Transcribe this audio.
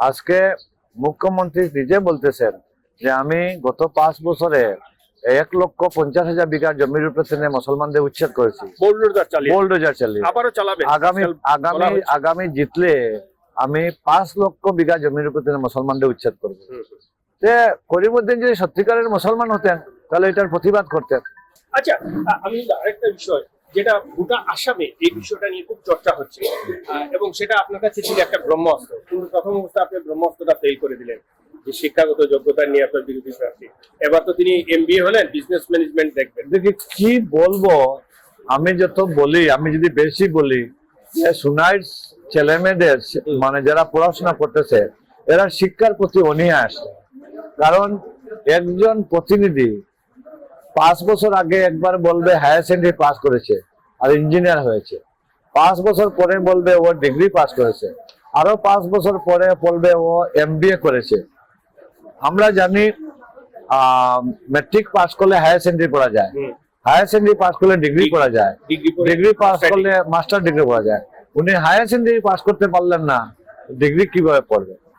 আজকে মুখ্যমন্ত্রী নিজে বলতেছেন যে আমি গত 5 বছরে 1,50,000 বিঘা জমির উপর থেকে মুসলমানদের উচ্ছেদ করেছি বোল্ডোজার চালিয়ে। আবারও চালাবে আগামী জিতলে আমি 5 লক্ষ বিঘা জমির উপর থেকে মুসলমানদের উচ্ছেদ করবো। করিমউদ্দিন যদি সত্যিকারের মুসলমান হতেন তাহলে এটার প্রতিবাদ করতেন। আচ্ছা, আমি আরেকটা বিষয় যেটা গোটা আসামে এই বিষয়টা নিয়ে খুব চর্চা হচ্ছে এবং সেটা আপনার কাছে ছিল একটা ব্রহ্মাস্ত্র, কিন্তু প্রথম অবস্থায় আপনি ব্রহ্মাস্ত্রটা ফেল করে দিলেন যে শিক্ষাগত যোগ্যতা নিয়ে আপনার বিরোধী প্রার্থী। এবার তো তিনি MBA হলেন, বিজনেস ম্যানেজমেন্ট দেখবেন। দেখি কি বলবো, আমি যত বলি, আমি যদি বেশি বলি যে সুনাইর ছেলে মেয়েদের মানে যারা পড়াশোনা করতেছে এরা শিক্ষার প্রতি অনীহা আসে। কারণ একজন প্রতিনিধি 5 বছর আগে একবার বলবে হায়ার সেকেন্ডারি পাস করেছে আর ইঞ্জিনিয়ার হয়েছে, 5 বছর পরে বলবে ও ডিগ্রি পাস করেছে, আরো 5 বছর পরে বলবে ও MBA করেছে। আমরা জানি ম্যাট্রিক পাস করলে হায়ার সেকেন্ডারি পড়া যায়, হায়ার সেকেন্ডারি পাস করলে ডিগ্রি পড়া যায়, ডিগ্রি পাস করলে মাস্টার ডিগ্রি পড়া যায়। উনি হায়ার সেকেন্ডারি পাস করতে পারলেন না, ডিগ্রি কিভাবে পড়বে?